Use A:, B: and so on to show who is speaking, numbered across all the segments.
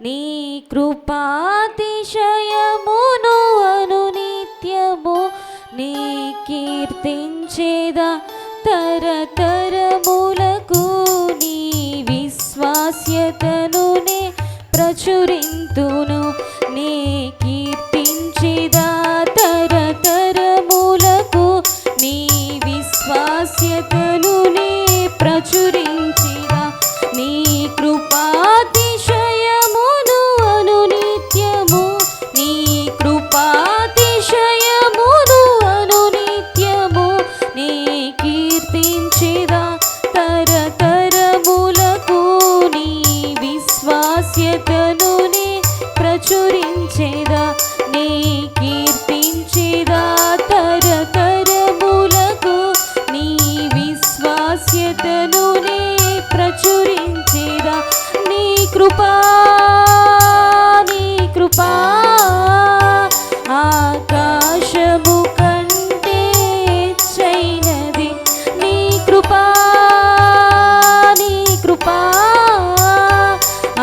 A: నీ కృపాతిశయమును అనునిత్యము నీ కీర్తించేదా తరతరములకు నీ విశ్వాస్యతను నే ప్రచురింతును నీ కీర్తించేదా తరతరములకు నీ విశ్వాస్యతను నే ప్రచురించేదా నీ కృపాతిశయమును అనునిత్యము నీ కృపాతిశయమును అనునిత్యము నీ కీర్తించేదా తరతరములకు నీ విశ్వాస్యతను నే ప్రచురించేదా నీ కీర్తించేదా తరతరములకు నీ విశ్వాస్యతను నే ప్రచురించేదా నీ కృపా ఆకాశము కంటే చైనది నీ కృపా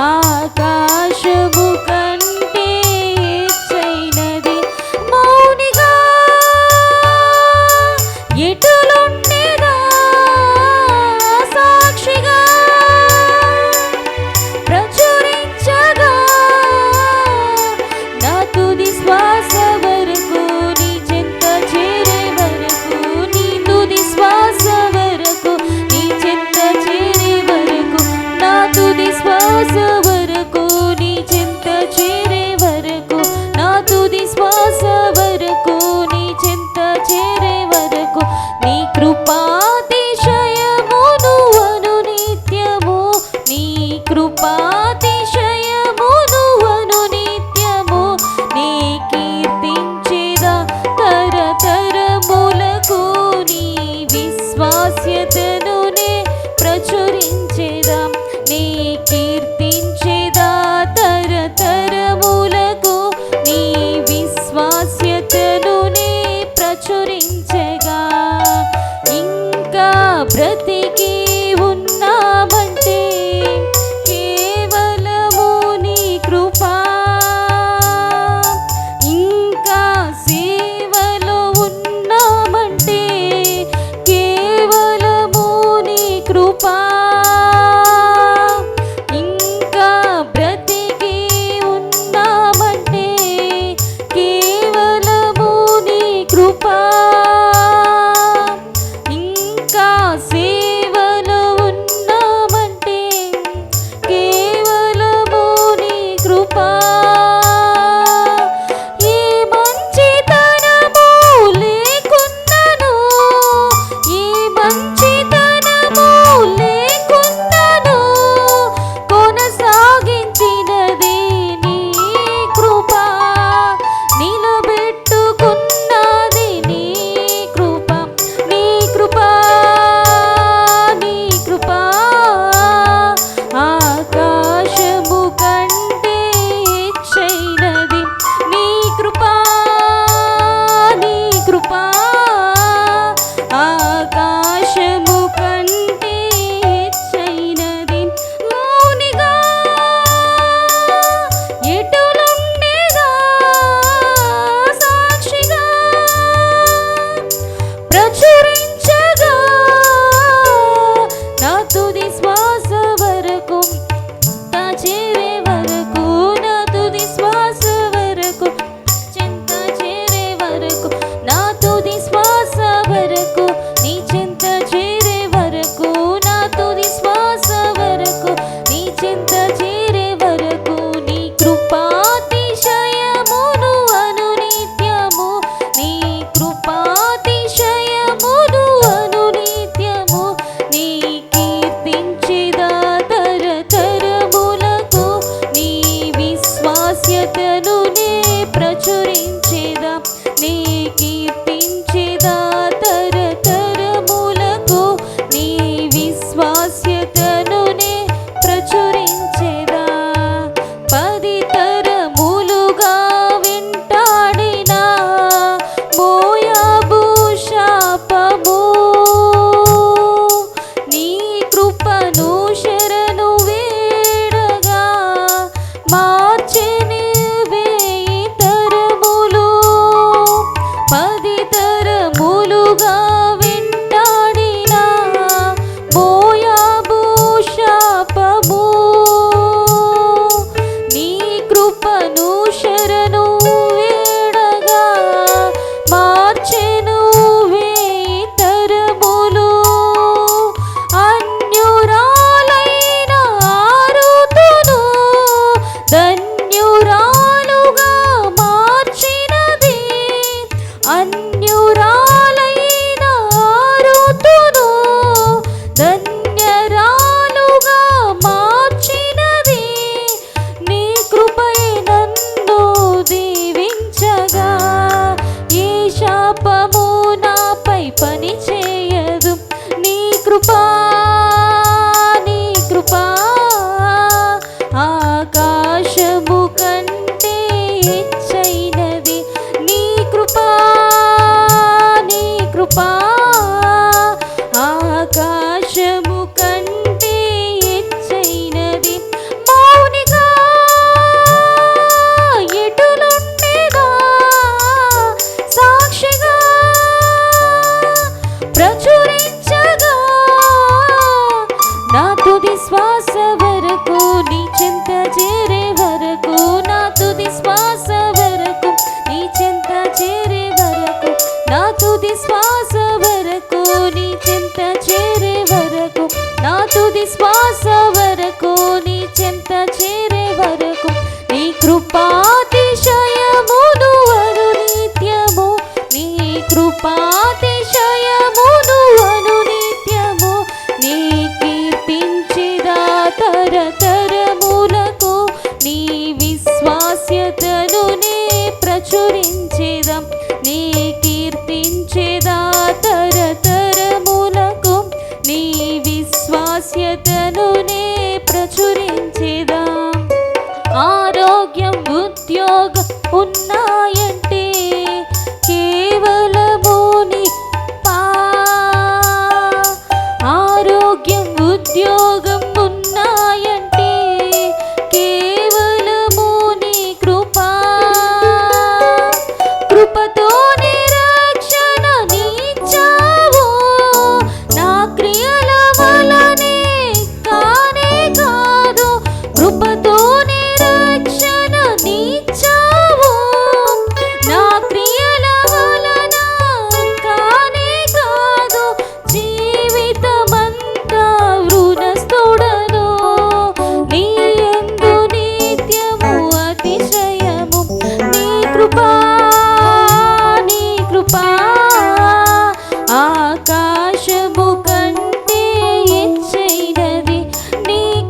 A: ఆకాశము కంటే చైనది మౌనిగా ఎటులుండేదా సాక్షిగా ప్రచురించగా నా తుది శ్వాస వరకు నీ చెంత చేరే వరకు నీ తుది శ్వాస వరకు నీ చెంత చేరే వరకు నా తుది శ్వాస వరకు నీ చెంత చేరే వరకు నా తుది శ్వాస వరకు నీ చెంత చేరే వరకు నీ కృపాతిశయమును అనునిత్యము నీ కృపాతిశయమును అనునిత్యము నీ కీర్తించేదా తరతరములకు నీ విశ్వాస్యతను నే ప్రచురించేదా నీ కీర్తించేదా తరతరములకు నీ విశ్వాస్యతను నే ప్రచురించగా ఇంకా బ్రతికి ఉన్నామంటే కేవలం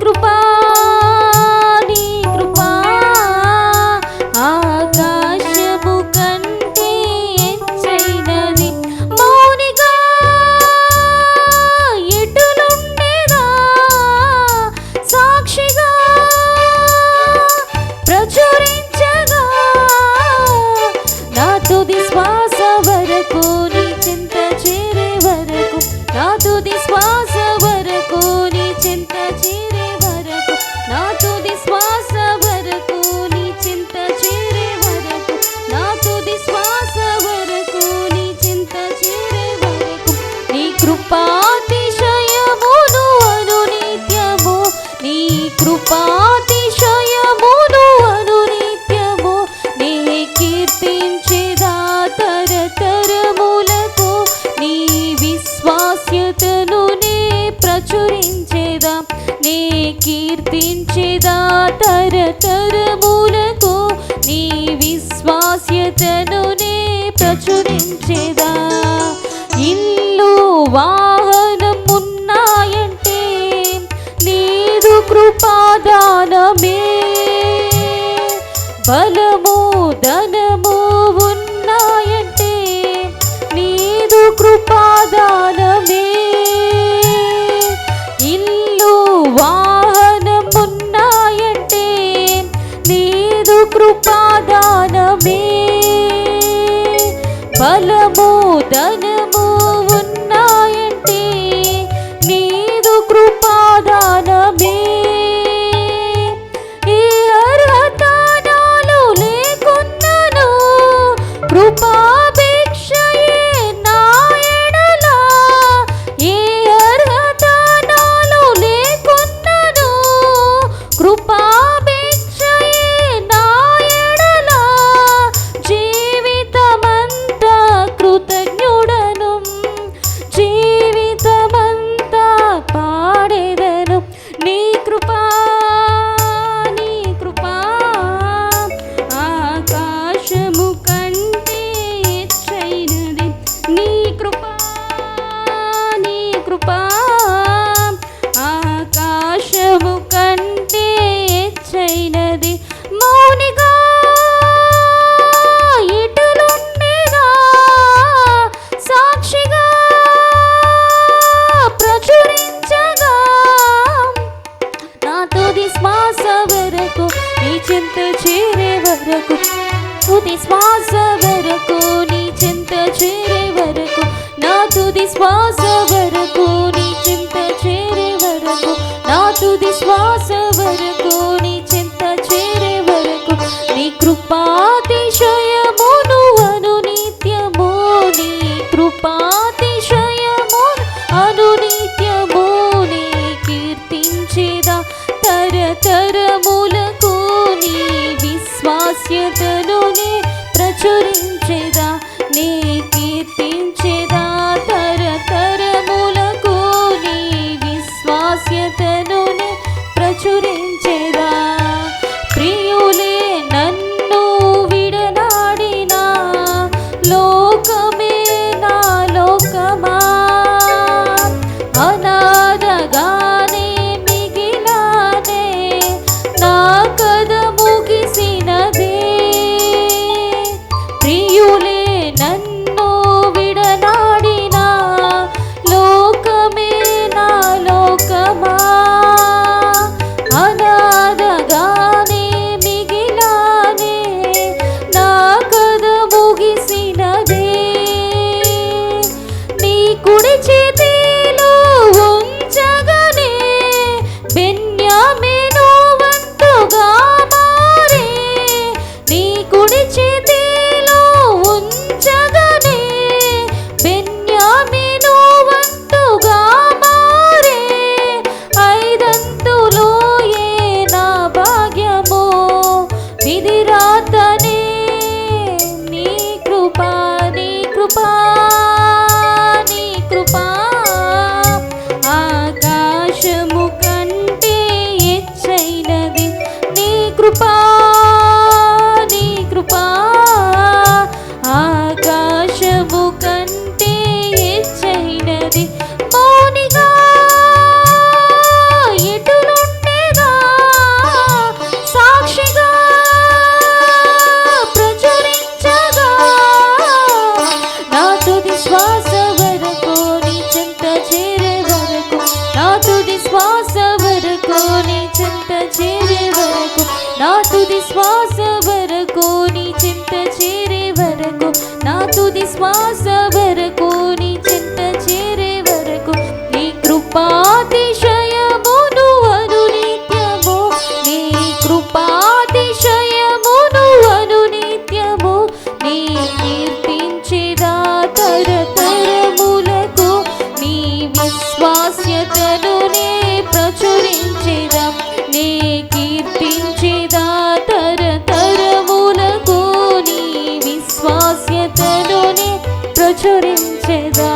A: కృపా నీ కృపా ఆకాశము కంటే ఎత్తైనది. మౌనిగా ఎటులుండేదా సాక్షిగా ప్రచురించగా నా తుది శ్వాస వరకు నీ చింత చేరే వరకు, నా తుది శ్వాస వరకు నీ చింత చేరే వరకు, నా తుది శ్వాస వరకు నీ చింత చేరే వరకు, నా తుది శ్వాస వరకు నీ చింత చేరే వరకు. నీ కృపాతిశయమును అనునిత్యము, నీ కృపాతిశయమును అనునిత్యము నీ కీర్తించేదా తరతరములకు, నీ విశ్వాస్యతను నే ప్రచురించేదా, నే కీర్తించేదా తరతరములకు, నీ విశ్వాస్యతను నే ప్రచురించేదా. ఇల్లు వాహనం ఉన్నాయంటే నీదు కృపాదానమే, బలము ధనము ఉన్నాయంటే నీదు కృపాదానమే. ఇల్లు వాహనం ఉన్నాయంటే నీదు కృపాదానమే, బలము ధనము ఉన్నాయంటే నీదు కృపాదానమే. ఈ అర్హత నాలో లేకున్నను కృపాభిక్షయే నా ఎడల, ఏ అర్హత నాలో లేకున్నను కృపాభిక్షయే నా ఎడల, జీవితమంతా కృతజ్ఞుడను, జీవితమంతా పాడెదను. నీ కృపా నీ కృపా ఆకాశము కంటే ఎత్తైనది. నీ కృపా నీ కృపా ఆకాశము కంటే ఎత్తైనది. మౌనిగా ఎటులుండేదా సాక్షిగా ప్రచురించగా నా తుది శ్వాస వరకు నీ చింత చేరే వరకు, తుది శ్వాస వరకు నీ చింత చేరే వరకు, నా తుది శ్వాస వరకు నీ చింత చేరే వరకు, నా తుది శ్వాస వరకు నీ చింత చేరే వరకు. నీ కృపాతిశయమును అనునిత్యము, నీ కృపాతిశయమును అనునిత్యము నీ కీర్తించేదా తరతరములకు, నీ విశ్వాస్యతను నే ప్రచురించేదా, నే కీర్తించేదా తరతరములకు, నీ విశ్వాస్యతను నే ప్రచురించేదా. ప్రియులే నన్ను విడనాడినా లోకమే నా లోకమా, అనాథగానే మిగిలానే నా కథ ముగిసినదే. ప్రియులే నన్ను విడనాడినా లోకమే నా లోకమా, అనాథగానే తుది శ్వాస వరకు నీ చెంత చేరే వరకు, నా తుది శ్వాస వరకు నీ చెంత చేరే వరకు, నీ కృపాతిశయమును అనునిత్యము, నీ కృపాతిశయమును అనునిత్యము, నీ కీర్తించేదా తరతరములకు, నీ విశ్వాస్యతను నే ప్రచురించేదా, నీ కీర్తించేదా తరతరములకు, నీ విశ్వాస్యతను నే ప్రచురించేదా.